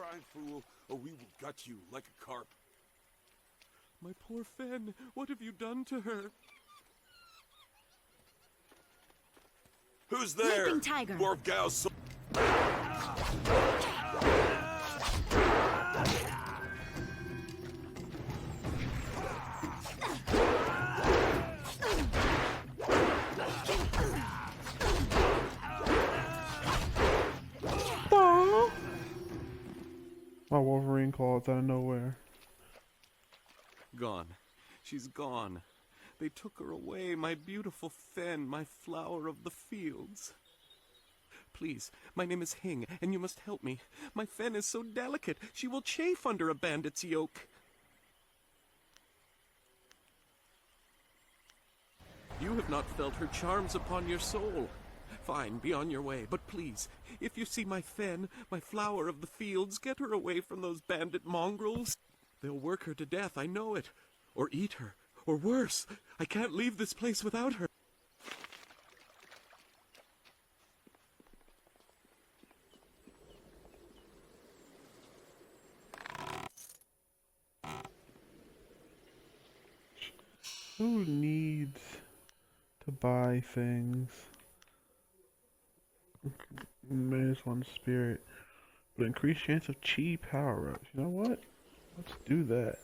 crying fool, or we will gut you like a carp. My poor Fen, what have you done to her? Who's there? Leaping tiger. Dwarf gal. My Wolverine calls out of nowhere. Gone. She's gone. They took her away, my beautiful Fen, my flower of the fields. Please, my name is Hing, and you must help me. My Fen is so delicate, she will chafe under a bandit's yoke. You have not felt her charms upon your soul. Fine, be on your way, but please, if you see my Fen, my flower of the fields, get her away from those bandit mongrels. They'll work her to death, I know it. Or eat her. Or worse, I can't leave this place without her. Who needs to buy things? Minus one spirit. But increased chance of chi power-ups. You know what? Let's do that.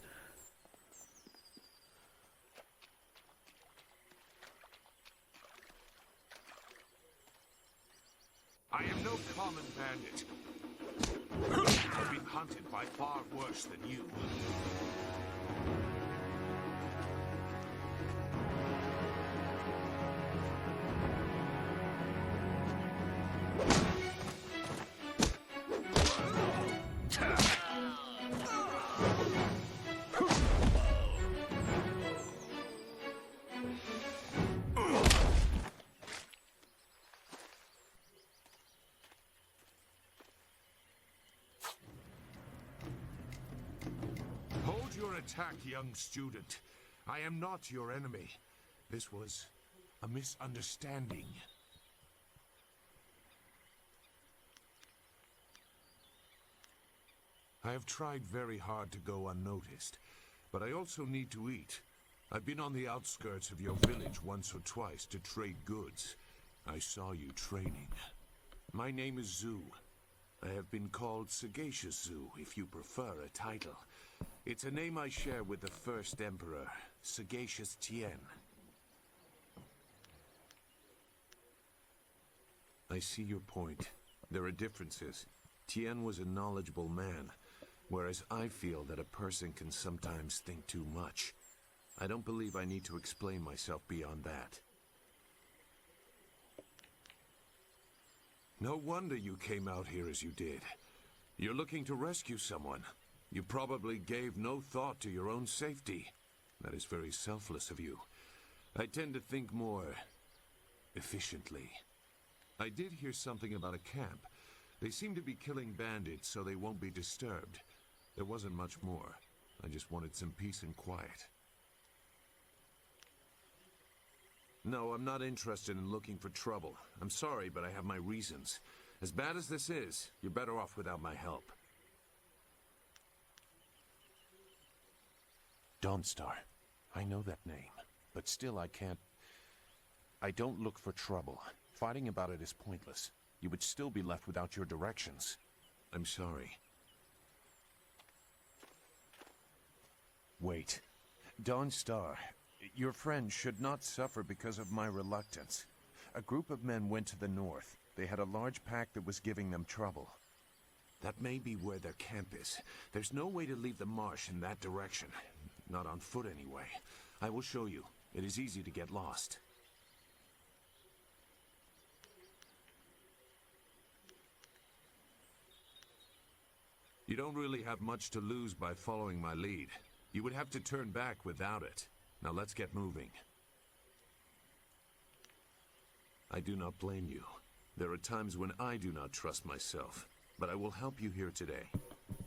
I am no common bandit. I've been hunted by far worse than you. Hold your attack, young student. I am not your enemy. This was a misunderstanding. I have tried very hard to go unnoticed, but I also need to eat. I've been on the outskirts of your village once or twice to trade goods. I saw you training. My name is Zhu. I have been called Sagacious Zhu, if you prefer a title. It's a name I share with the first emperor, Sagacious Tien. I see your point. There are differences. Tien was a knowledgeable man, whereas I feel that a person can sometimes think too much. I don't believe I need to explain myself beyond that. No wonder you came out here as you did. You're looking to rescue someone. You probably gave no thought to your own safety. That is very selfless of you. I tend to think more efficiently. I did hear something about a camp. They seem to be killing bandits so they won't be disturbed. There wasn't much more. I just wanted some peace and quiet. No, I'm not interested in looking for trouble. I'm sorry, but I have my reasons. As bad as this is, you're better off without my help. Dawnstar. I know that name, but still I can't... I don't look for trouble. Fighting about it is pointless. You would still be left without your directions. I'm sorry. Wait. Dawnstar, your friend should not suffer because of my reluctance. A group of men went to the north. They had a large pack that was giving them trouble. That may be where their camp is. There's no way to leave the marsh in that direction. Not on foot, anyway. I will show you. It is easy to get lost. You don't really have much to lose by following my lead. You would have to turn back without it. Now let's get moving. I do not blame you. There are times when I do not trust myself, but I will help you here today.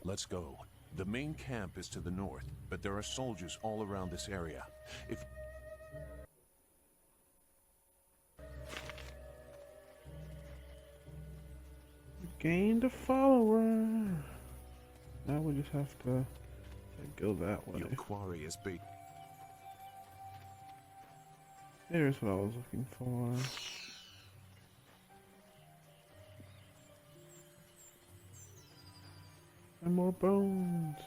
Let's go. The main camp is to the north, but there are soldiers all around this area. If... Gained a follower. Now we just have to go that way. Your quarry is big. Here's what I was looking for. And more bones.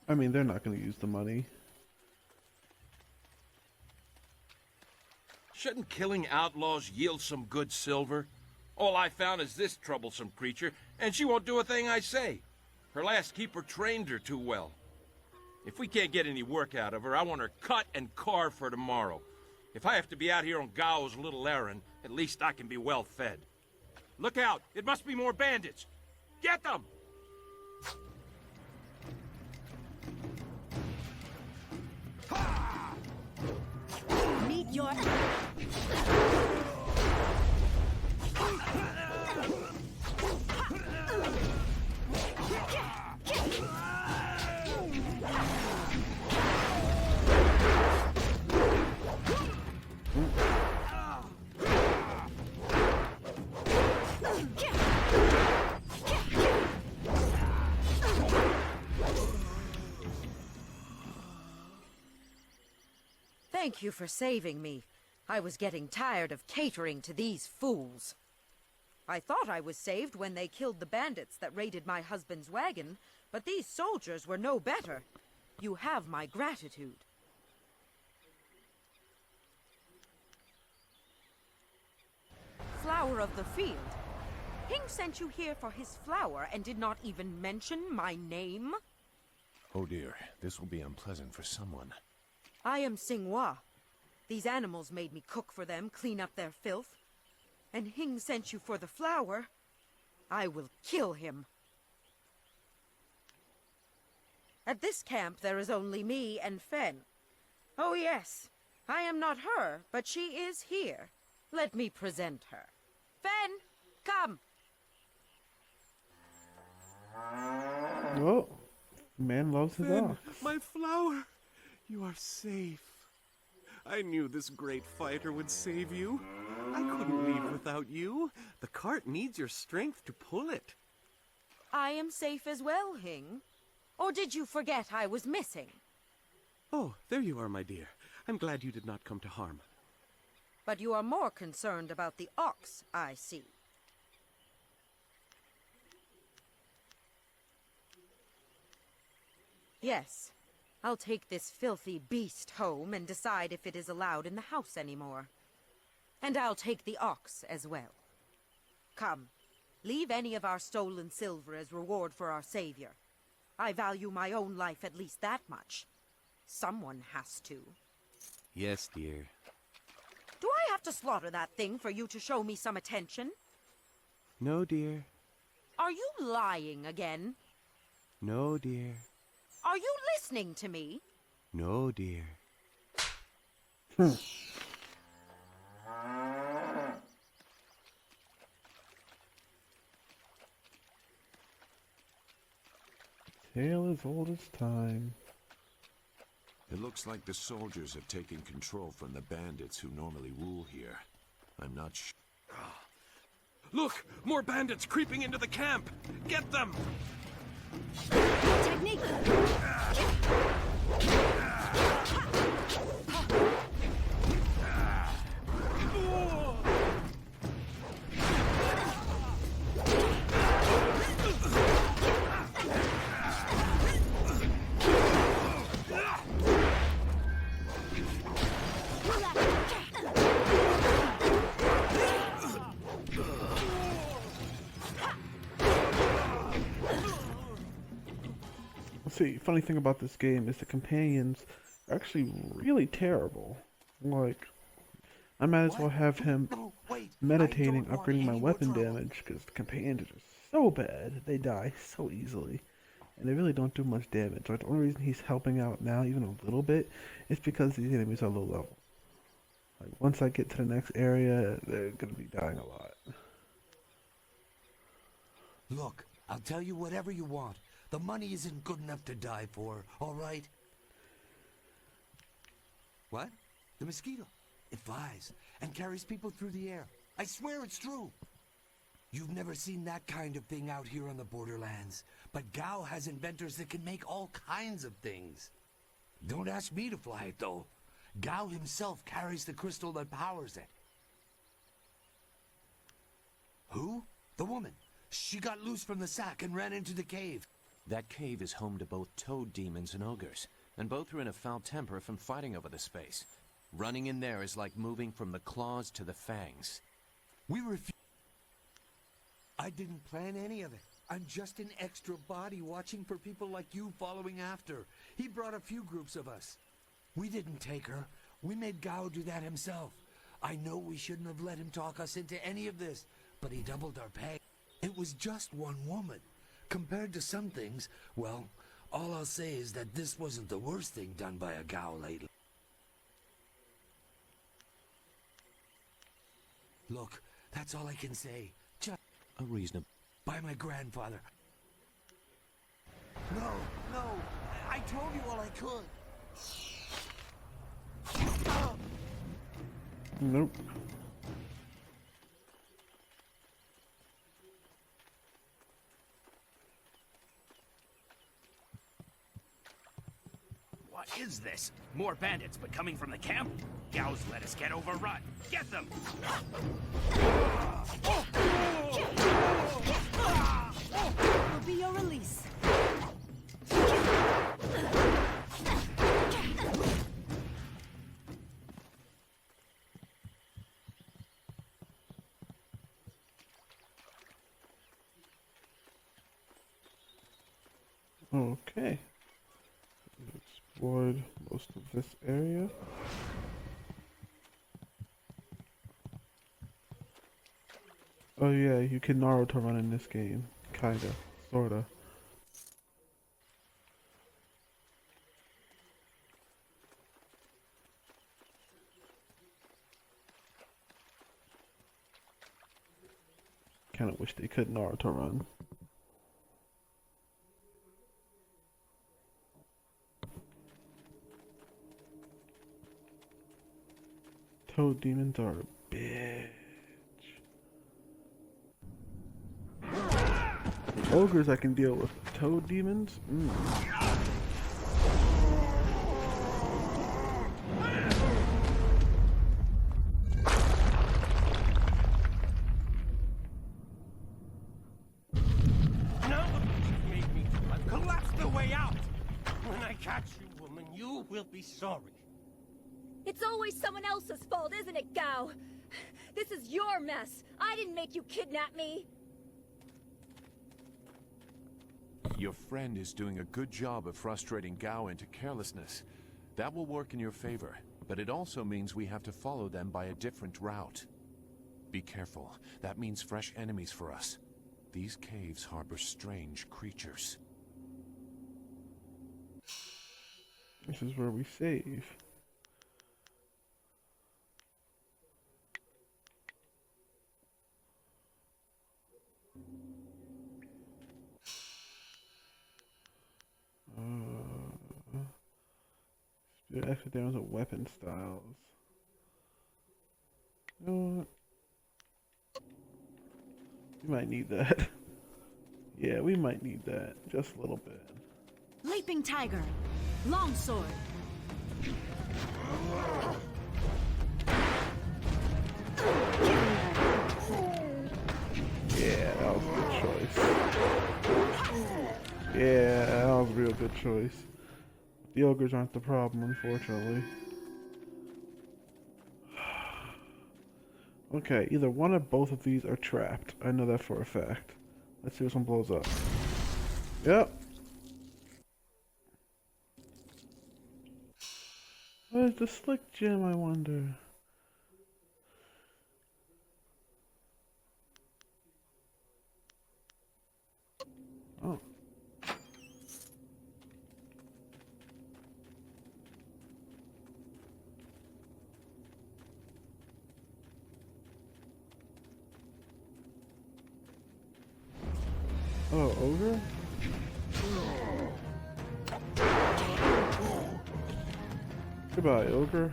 I mean, they're not going to use the money. Shouldn't killing outlaws yield some good silver? All I found is this troublesome creature, and she won't do a thing I say. Her last keeper trained her too well. If we can't get any work out of her, I want her cut and carved for tomorrow. If I have to be out here on Gao's little errand, at least I can be well fed. Look out! It must be more bandits! Get them! Meet your... Thank you for saving me. I was getting tired of catering to these fools. I thought I was saved when they killed the bandits that raided my husband's wagon, but these soldiers were no better. You have my gratitude. Flower of the field. Hing sent you here for his flower and did not even mention my name? Oh dear, this will be unpleasant for someone. I am Xinghua. These animals made me cook for them, clean up their filth. And Hing sent you for the flower. I will kill him. At this camp there is only me and Fen. Oh yes, I am not her, but she is here. Let me present her. Fen, come! Oh, man loves his Fen, ox. my flower! You are safe. I knew this great fighter would save you. I couldn't leave without you. The cart needs your strength to pull it. I am safe as well, Hing. Or did you forget I was missing? Oh, there you are, my dear. I'm glad you did not come to harm. But you are more concerned about the ox, I see. Yes. I'll take this filthy beast home and decide if it is allowed in the house anymore. And I'll take the ox as well. Come, leave any of our stolen silver as reward for our savior. I value my own life at least that much. Someone has to. Yes, dear. Do I have to slaughter that thing for you to show me some attention? No, dear. Are you lying again? No, dear. Are you listening to me? No, dear. Tale as old as time. It looks like the soldiers have taken control from the bandits who normally rule here. I'm not sure. Look! More bandits creeping into the camp! Get them! Technique! See, funny thing about this game is the companions are actually really terrible. Like, I might as well have him meditating, upgrading my weapon damage, because the companions are just so bad. They die so easily. And they really don't do much damage. Like, the only reason he's helping out now, even a little bit, is because these enemies are low level. Like, once I get to the next area, they're going to be dying a lot. Look, I'll tell you whatever you want. The money isn't good enough to die for, all right? What? The mosquito. It flies and carries people through the air. I swear it's true. You've never seen that kind of thing out here on the borderlands. But Gao has inventors that can make all kinds of things. Don't ask me to fly it, though. Gao himself carries the crystal that powers it. Who? The woman. She got loose from the sack and ran into the cave. That cave is home to both toad demons and ogres, and both are in a foul temper from fighting over the space. Running in there is like moving from the claws to the fangs. We refuse. I didn't plan any of it. I'm just an extra body watching for people like you following after. He brought a few groups of us. We didn't take her. We made Gao do that himself. I know we shouldn't have let him talk us into any of this, but he doubled our pay. It was just one woman. Compared to some things, well, all I'll say is that this wasn't the worst thing done by a Gao lately. Look, that's all I can say. Just A reasonable... by my grandfather. No, no, I told you all I could. Nope. What is this? More bandits, but coming from the camp? Gao's let us get overrun. Get them! Will be your release. Okay. We've explored most of this area. Oh yeah, you can Naruto run in this game. Kinda. Sorta. Kinda wish they could Naruto run. Toad demons are a bitch. Ogres I can deal with. Toad demons? No! Make me collapse the way out! When I catch you, woman, you will be sorry. It's always someone else's fault, isn't it, Gao? This is your mess. I didn't make you kidnap me. Your friend is doing a good job of frustrating Gao into carelessness. That will work in your favor, but it also means we have to follow them by a different route. Be careful. That means fresh enemies for us. These caves harbor strange creatures. This is where we save. Actually, there was a weapon styles. You know what? We might need that. Yeah, we might need that. Just a little bit. Leaping tiger. Longsword. Yeah, that was a good choice. Yeah, that was a real good choice. The ogres aren't the problem, unfortunately. Okay, either one or both of these are trapped. I know that for a fact. Let's see if one blows up. Yep. Where's the slick gem, I wonder? Oh. Oh, ogre? Goodbye, ogre.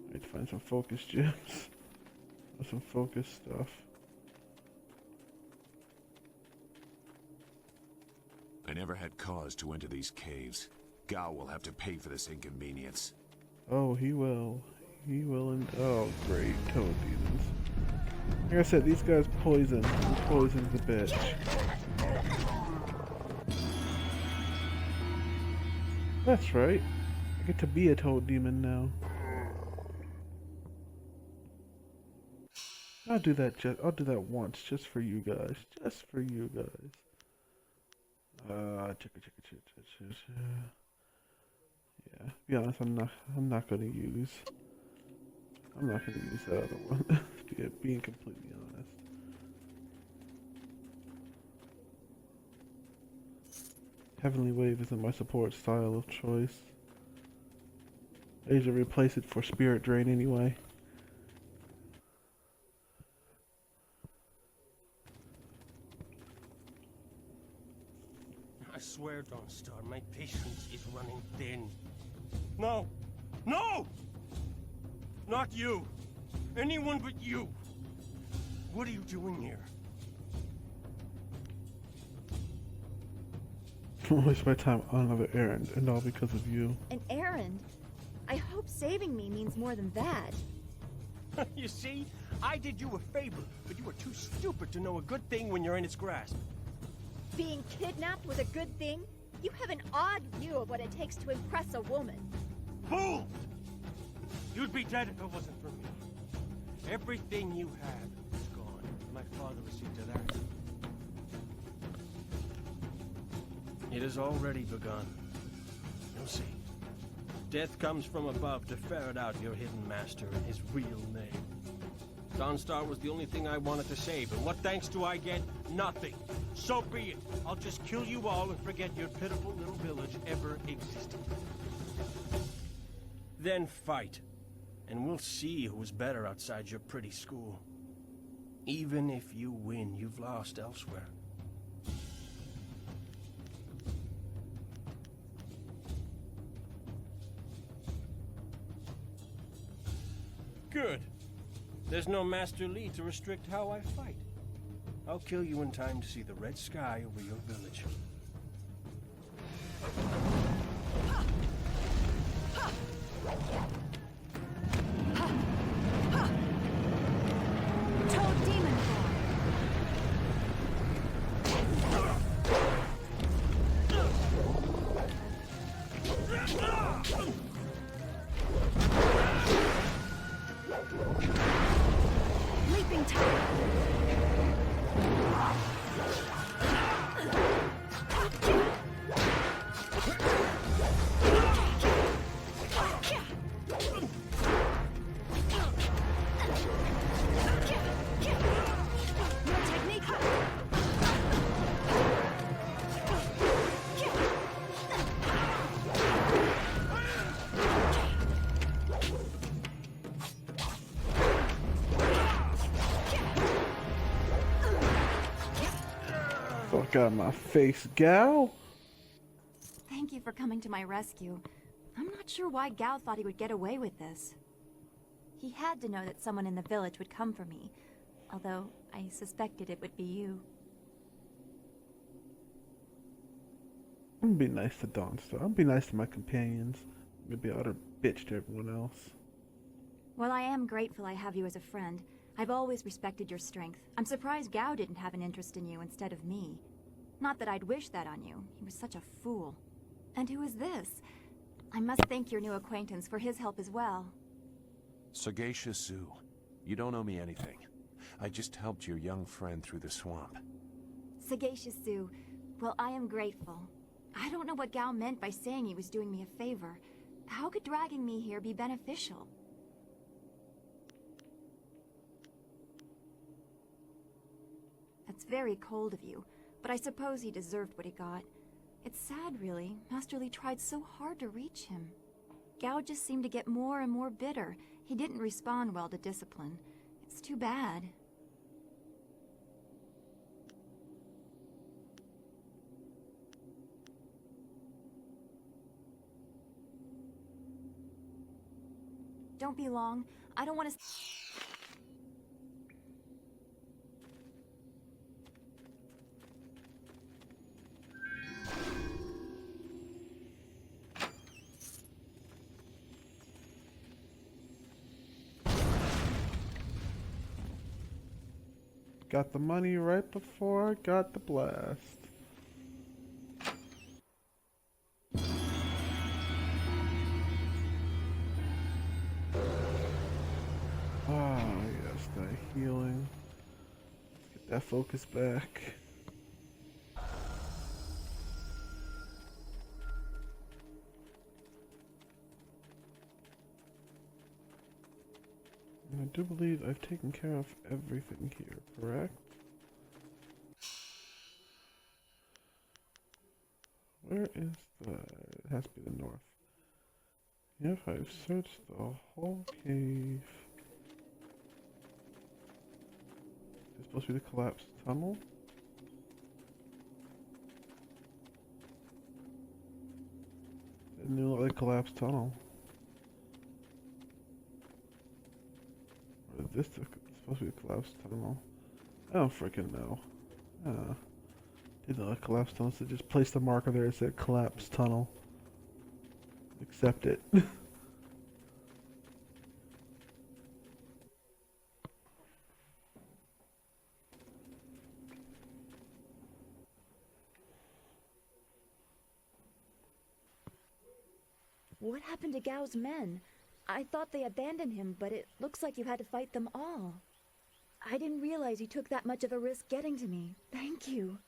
I need to find some focus gems. some focus stuff. I never had cause to enter these caves. Gao will have to pay for this inconvenience. Oh, he will. He will, and oh, great, toad demons. Like I said, these guys poison. Poison's the bitch. That's right. I get to be a toad demon now. I'll do that once, just for you guys. Just for you guys. Yeah, be honest, I'm not gonna use that other one. Being completely honest. Heavenly Wave isn't my support style of choice. I usually replace it for Spirit Drain anyway. I swear, Dawnstar, my patience is running thin. No! No! Not you! Anyone but you! What are you doing here? Don't waste my time on another errand, and all because of you. An errand? I hope saving me means more than that. You see? I did you a favor, but you were too stupid to know a good thing when you're in its grasp. Being kidnapped was a good thing? You have an odd view of what it takes to impress a woman. Fool! You'd be dead if it wasn't for me. Everything you have is gone. My father will see to that. It has already begun. You'll see. Death comes from above to ferret out your hidden master and his real name. Dawnstar was the only thing I wanted to save, and what thanks do I get? Nothing. So be it. I'll just kill you all and forget your pitiful little village ever existed. Then fight, and we'll see who's better outside your pretty school. Even if you win, you've lost elsewhere. Good. There's no Master Li to restrict how I fight. I'll kill you in time to see the red sky over your village. Toad demon form. Leaping tide. Your technique. Fuck out of my face, gal. Thank you for coming to my rescue. I'm not sure why Gao thought he would get away with this. He had to know that someone in the village would come for me, although I suspected it would be you. I'm gonna be nice to Dawnstar. I'm gonna be nice to my companions. I'm gonna be utter bitch to everyone else. While I am grateful I have you as a friend, I've always respected your strength. I'm surprised Gao didn't have an interest in you instead of me. Not that I'd wish that on you. He was such a fool. And who is this? I must thank your new acquaintance for his help as well. Sagacious Zoo, you don't owe me anything. I just helped your young friend through the swamp. Sagacious Zoo, well, I am grateful. I don't know what Gao meant by saying he was doing me a favor. How could dragging me here be beneficial? That's very cold of you, but I suppose he deserved what he got. It's sad, really. Master Li tried so hard to reach him. Gao just seemed to get more and more bitter. He didn't respond well to discipline. It's too bad. Don't be long. I don't want to... Got the money right before I got the blast. Ah, yes, that healing. Let's get that focus back. I do believe I've taken care of everything here, correct? Where is the... It has to be the north. If I've searched the whole cave... It's supposed to be the collapsed tunnel? It didn't look like collapsed tunnel. Or is this supposed to be a collapsed tunnel? I don't freaking know. Didn't look like collapsed tunnel, so just placed a marker there that said collapsed tunnel. Accept it. What happened to Gao's men? I thought they abandoned him, but it looks like you had to fight them all. I didn't realize you took that much of a risk getting to me. Thank you.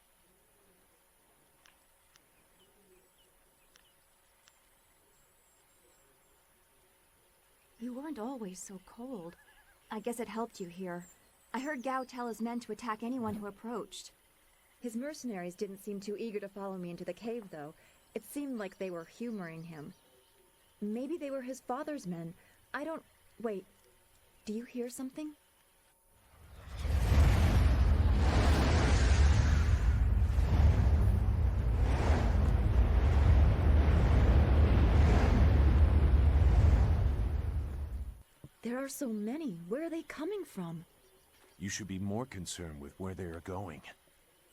You weren't always so cold. I guess it helped you here. I heard Gao tell his men to attack anyone who approached. His mercenaries didn't seem too eager to follow me into the cave, though. It seemed like they were humoring him. Maybe they were his father's men. I don't... Wait. Do you hear something? There are so many. Where are they coming from? You should be more concerned with where they are going.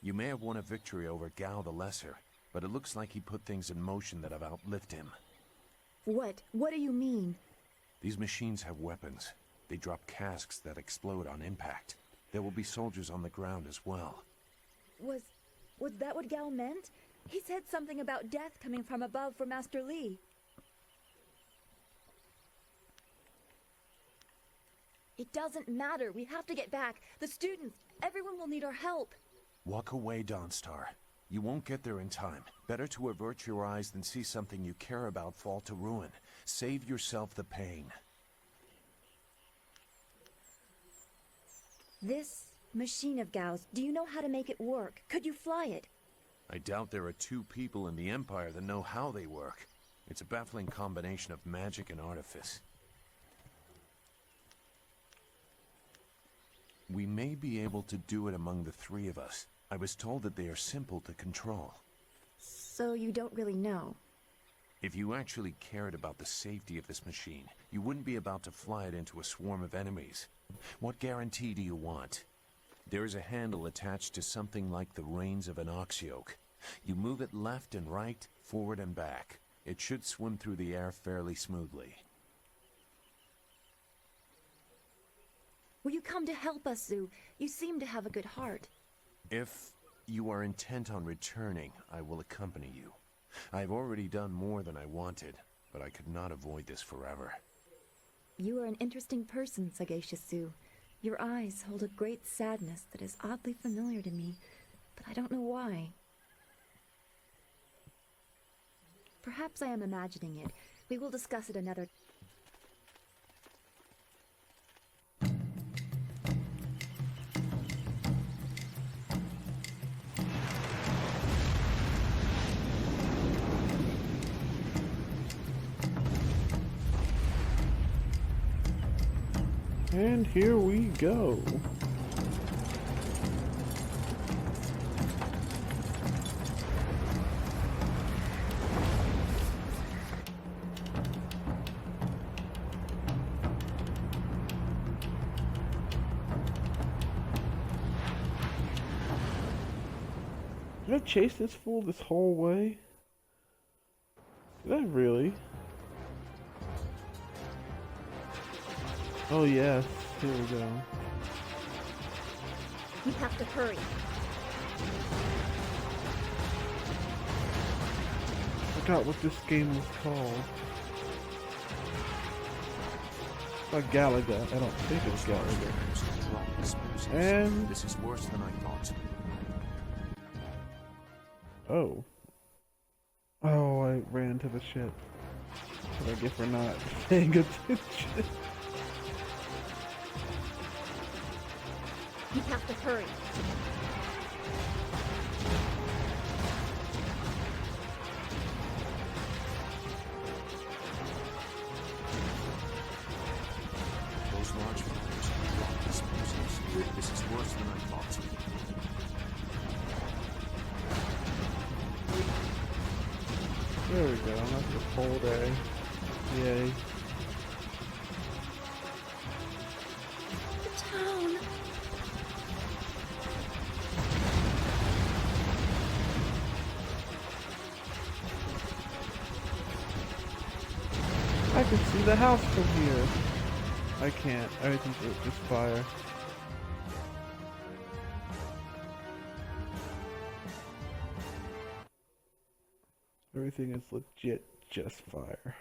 You may have won a victory over Gao the Lesser, but it looks like he put things in motion that have outlived him. What? What do you mean? These machines have weapons. They drop casks that explode on impact. There will be soldiers on the ground as well. Was that what Gao meant? He said something about death coming from above for Master Li. It doesn't matter. We have to get back. The students, everyone will need our help. Walk away, Dawnstar. You won't get there in time. Better to avert your eyes than see something you care about fall to ruin. Save yourself the pain. This machine of Gao's, do you know how to make it work? Could you fly it? I doubt there are two people in the Empire that know how they work. It's a baffling combination of magic and artifice. We may be able to do it among the three of us. I was told that they are simple to control. So you don't really know? If you actually cared about the safety of this machine, you wouldn't be about to fly it into a swarm of enemies. What guarantee do you want? There is a handle attached to something like the reins of an ox yoke. You move it left and right, forward and back. It should swim through the air fairly smoothly. Will you come to help us, Zhu? You seem to have a good heart. If you are intent on returning, I will accompany you. I've already done more than I wanted, but I could not avoid this forever. You are an interesting person, sagacious Zhu. Your eyes hold a great sadness that is oddly familiar to me, but I don't know why. Perhaps I am imagining it. We will discuss it another time. And here we go. Did I chase this fool this whole way? Did I really? Oh yes, here we go. You have to hurry. I forgot what this game was called. It's Galaga. I don't think it's Galaga. And this is worse than I thought. oh, I ran into the ship. What I get for not paying attention. You have to hurry. Those large fires can block explosives. This is worse than I thought. There we go. Not the full day. Yay. The town. I can see the house from here. I can't. Everything's just fire. Everything is legit just fire.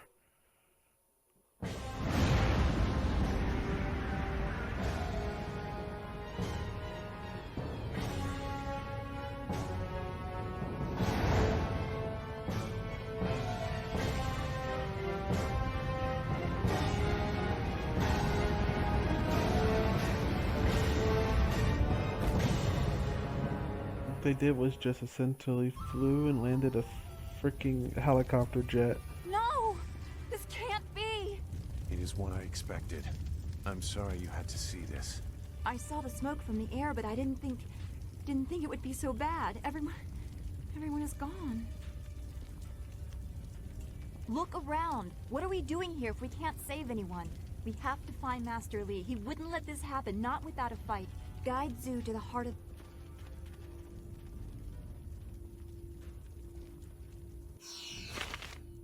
What they did was just essentially flew and landed a freaking helicopter jet. No! This can't be! It is what I expected. I'm sorry you had to see this. I saw the smoke from the air, but I didn't think it would be so bad. Everyone is gone. Look around. What are we doing here if we can't save anyone? We have to find Master Li. He wouldn't let this happen, not without a fight. Guide Zhu to the heart of...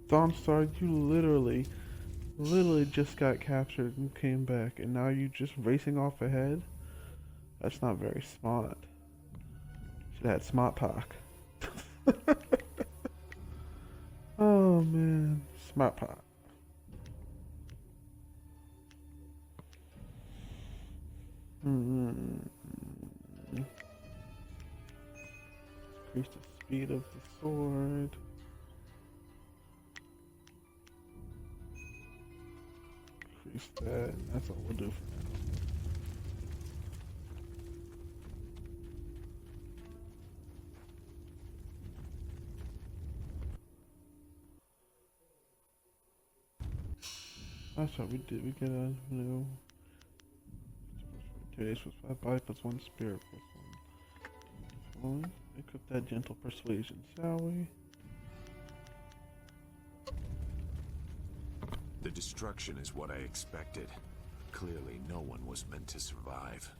Dawnstar, you literally just got captured and came back, and now you just racing off ahead? That's not very smart. Should have had smart talk. Oh man, smart talk. Increase the speed of the sword. Increase that. That's all we'll do for now. That's what we did. We get a new 2 days plus 5 body plus 1 spirit plus 1. Equip that gentle persuasion, shall we? The destruction is what I expected. Clearly, no one was meant to survive.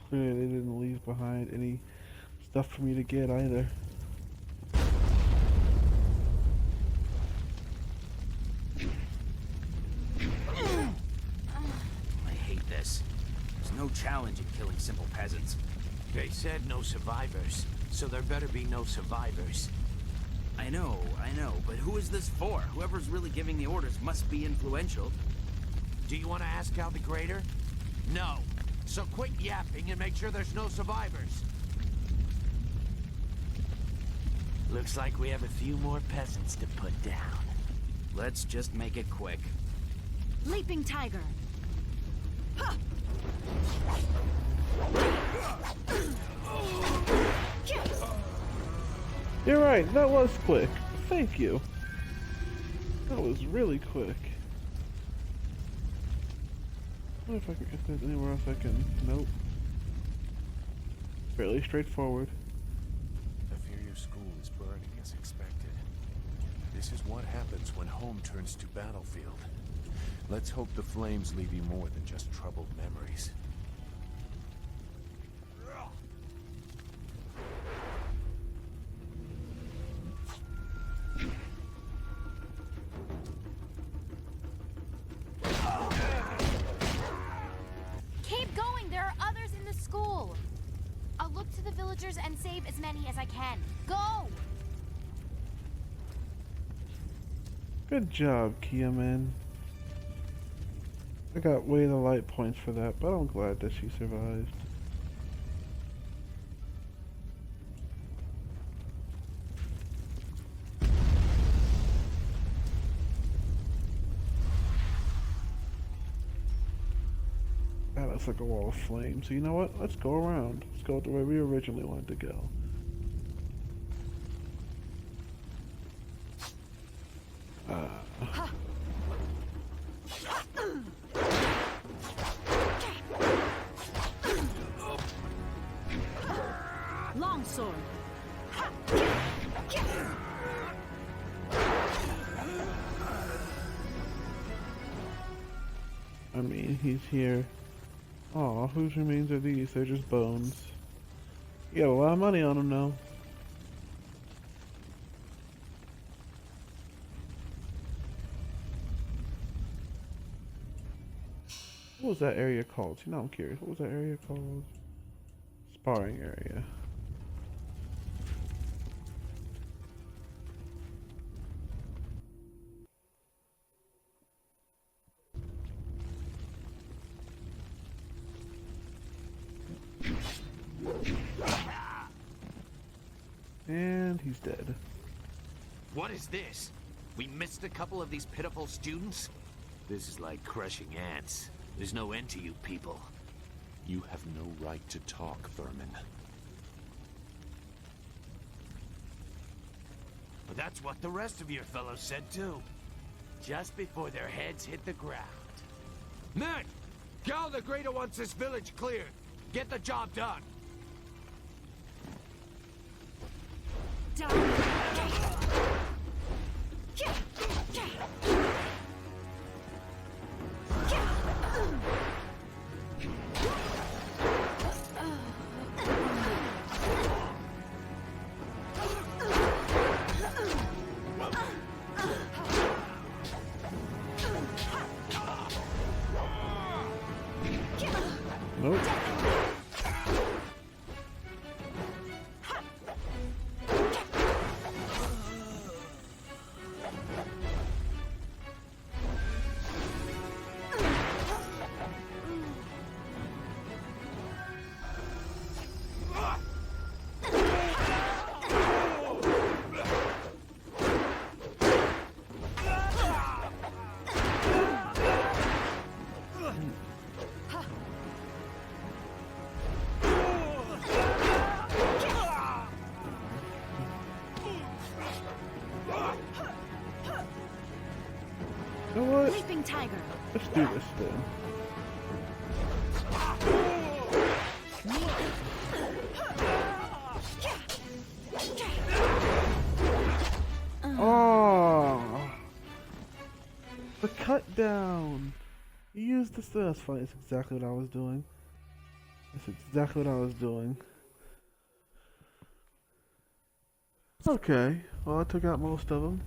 Clearly, they didn't leave behind any stuff for me to get either. I hate this. There's no challenge in killing simple peasants. They said no survivors, so there better be no survivors. I know, but who is this for? Whoever's really giving the orders must be influential. Do you want to ask Cal the Greater? No. So quit yapping and make sure there's no survivors. Looks like we have a few more peasants to put down. Let's just make it quick. Leaping Tiger! Huh. You're right, that was quick. Thank you. That was really quick. I wonder if there's anywhere else I can... Nope. Fairly straightforward. I fear your school is burning as expected. This is what happens when home turns to battlefield. Let's hope the flames leave you more than just troubled memories. Keep going, there are soldiers and save as many as I can. Go! Good job, Kia, man. I got way the light points for that, but I'm glad that she survived. That looks like a wall of flame. So you know what? Let's go around. Let's go the way we originally wanted to go. Longsword. I mean, he's here. Aw, whose remains are these? They're just bones. You got a lot of money on him now. What was that area called? See, now I'm curious. What was that area called? Sparring area. And he's dead. What is this? We missed a couple of these pitiful students? This is like crushing ants. There's no end to you people. You have no right to talk, vermin. But that's what the rest of your fellows said too. Just before their heads hit the ground. Men! Gal the Greater wants this village cleared. Get the job done. Nope. You know what? Leaping tiger. Let's do this then. Oh, the cut down. You used this. That's funny. It's exactly what I was doing. That's exactly what I was doing. Okay. Well, I took out most of them,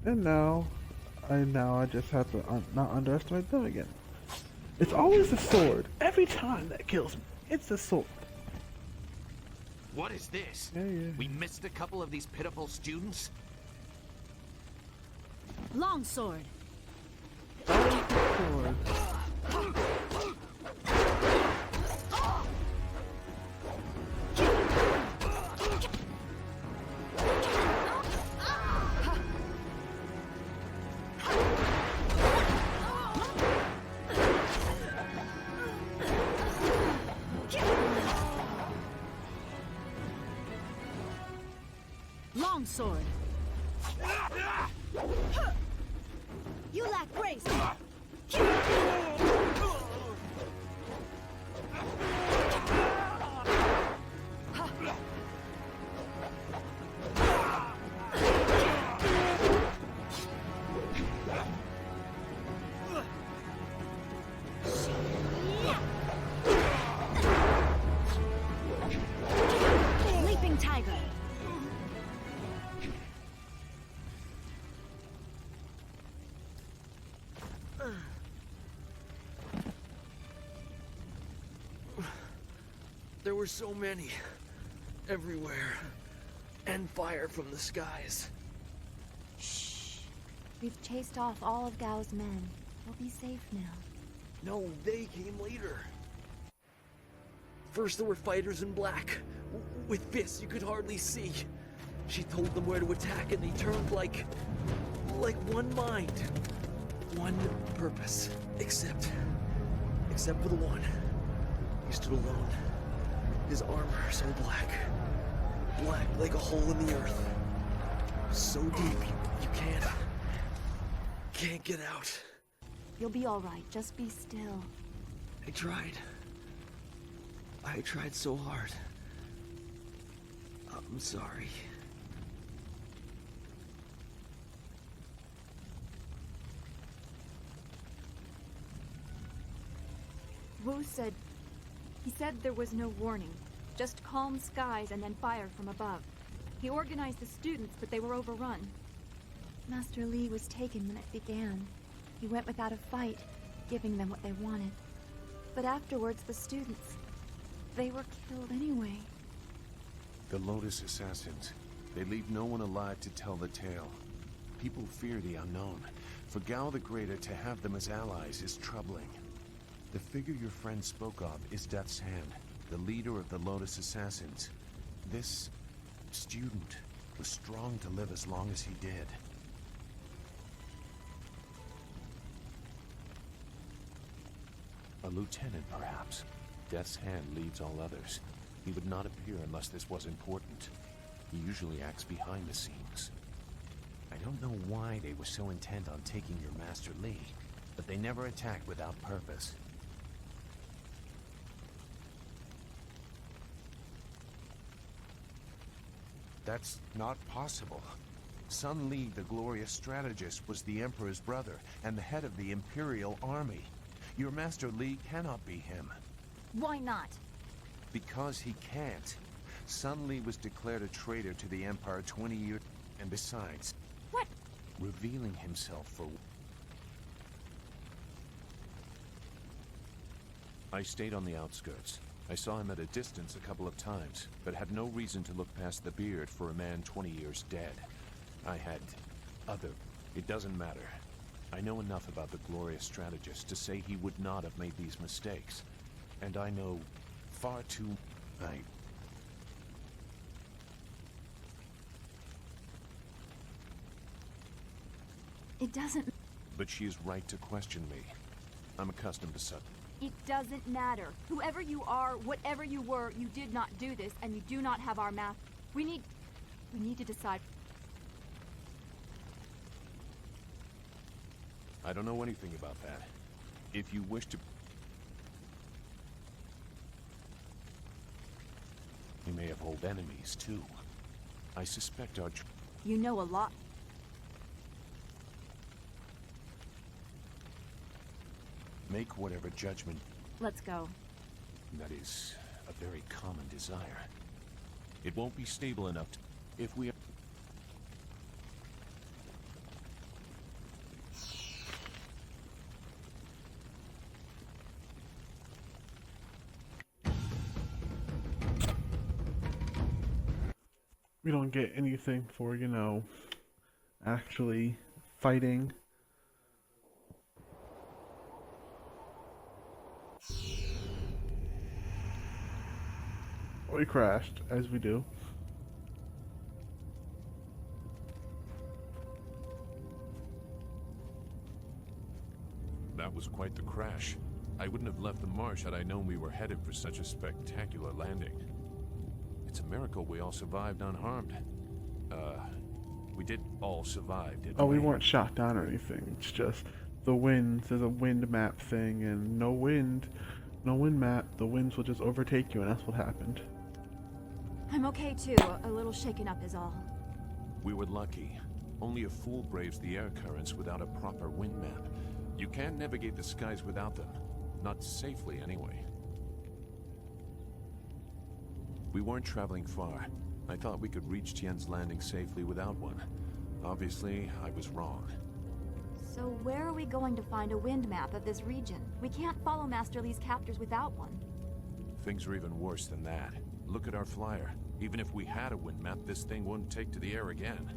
and now I just have to not underestimate them again. It's always the sword. Every time that kills me, it's the sword. What is this? Yeah. We missed a couple of these pitiful students? Longsword. Sword. Longsword. You lack grace. Leaping tiger. There were so many. everywhere. And fire from the skies. Shh. We've chased off all of Gao's men. We'll be safe now. No, they came later. First there were fighters in black, with fists you could hardly see. She told them where to attack and they turned like one mind. One purpose. Except for the one. He stood alone. His armor so black. Black like a hole in the earth. So deep, you can't get out. You'll be all right. Just be still. I tried so hard. I'm sorry. Wu said... He said there was no warning. Just calm skies and then fire from above. He organized the students, but they were overrun. Master Li was taken when it began. He went without a fight, giving them what they wanted. But afterwards, the students... they were killed anyway. The Lotus Assassins. They leave no one alive to tell the tale. People fear the unknown. For Gao the Greater to have them as allies is troubling. The figure your friend spoke of is Death's Hand, the leader of the Lotus Assassins. This student was strong to live as long as he did. A lieutenant, perhaps. Death's Hand leads all others. He would not appear unless this was important. He usually acts behind the scenes. I don't know why they were so intent on taking your Master Li, but they never attacked without purpose. That's not possible. Sun Li, the glorious strategist, was the Emperor's brother and the head of the Imperial Army. Your Master Li cannot be him. Why not? Because he can't. Sun Li was declared a traitor to the Empire 20 years... And besides... What? Revealing himself for... I stayed on the outskirts. I saw him at a distance a couple of times, but had no reason to look past the beard for a man 20 years dead. I had... other... It doesn't matter. I know enough about the glorious strategist to say he would not have made these mistakes. And I know far too... It doesn't... But she is right to question me. I'm accustomed to such... It doesn't matter. Whoever you are, whatever you were, you did not do this, and you do not have our map. We need to decide. I don't know anything about that. If you wish to... We may have old enemies, too. I suspect our... You know a lot. Make whatever judgment... Let's go. That is a very common desire. It won't be stable enough to... If we... We don't get anything for, you know, actually fighting. We crashed, as we do. That was quite the crash. I wouldn't have left the marsh had I known we were headed for such a spectacular landing. It's a miracle we all survived unharmed. We did all survive, didn't we? Oh, we weren't shot down or anything. It's just the winds. There's a wind map thing, and no wind map. The winds will just overtake you, and that's what happened. I'm okay too. A little shaken up is all. We were lucky. Only a fool braves the air currents without a proper wind map. You can't navigate the skies without them. Not safely, anyway. We weren't traveling far. I thought we could reach Tien's Landing safely without one. Obviously, I was wrong. So where are we going to find a wind map of this region? We can't follow Master Li's captors without one. Things are even worse than that. Look at our flyer. Even if we had a wind map, this thing wouldn't take to the air again.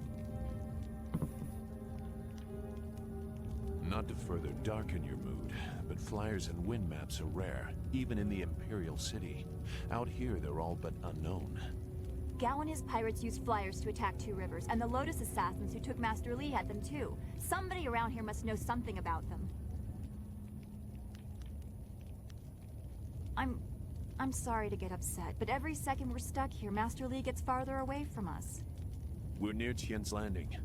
Not to further darken your mood, but flyers and wind maps are rare, even in the Imperial City. Out here, they're all but unknown. Gao and his pirates used flyers to attack Two Rivers, and the Lotus assassins who took Master Li had them too. Somebody around here must know something about them. I'm sorry to get upset, but every second we're stuck here, Master Li gets farther away from us. We're near Tien's Landing.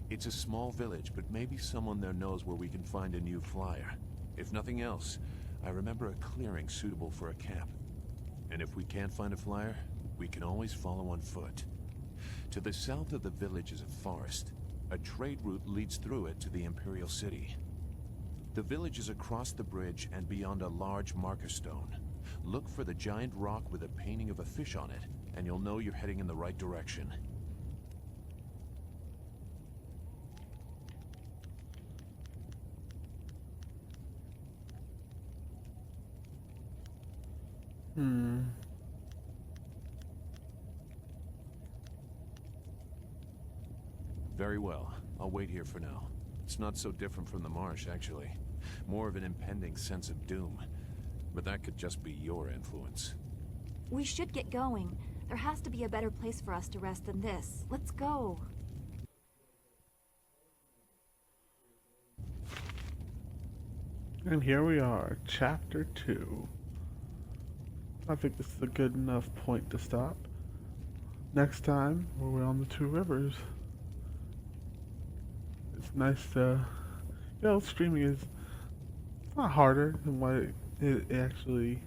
It's a small village, but maybe someone there knows where we can find a new flyer. If nothing else, I remember a clearing suitable for a camp. And if we can't find a flyer, we can always follow on foot. To the south of the village is a forest. A trade route leads through it to the Imperial City. The village is across the bridge and beyond a large marker stone. Look for the giant rock with a painting of a fish on it, and you'll know you're heading in the right direction. Very well. I'll wait here for now. It's not so different from the marsh, actually. More of an impending sense of doom. But that could just be your influence. We should get going. There has to be a better place for us to rest than this. Let's go. And here we are, Chapter 2. I think this is a good enough point to stop. Next time, we're on the Two Rivers. It's nice to... streaming is... It's not harder than what it actually...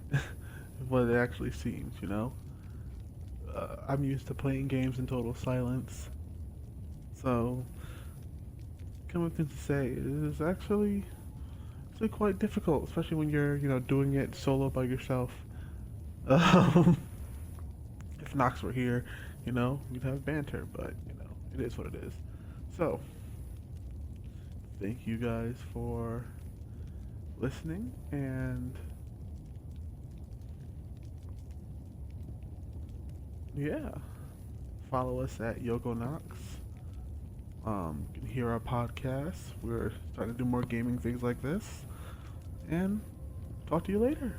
what it actually seems, you know? I'm used to playing games in total silence. So... Coming to say, it is actually quite difficult, especially when you're, doing it solo by yourself. If Nox were here, we'd have banter, but, it is what it is. So, thank you guys for listening, and yeah, follow us at Yoko Nox. You can hear our podcasts. We're starting to do more gaming things like this, and talk to you later.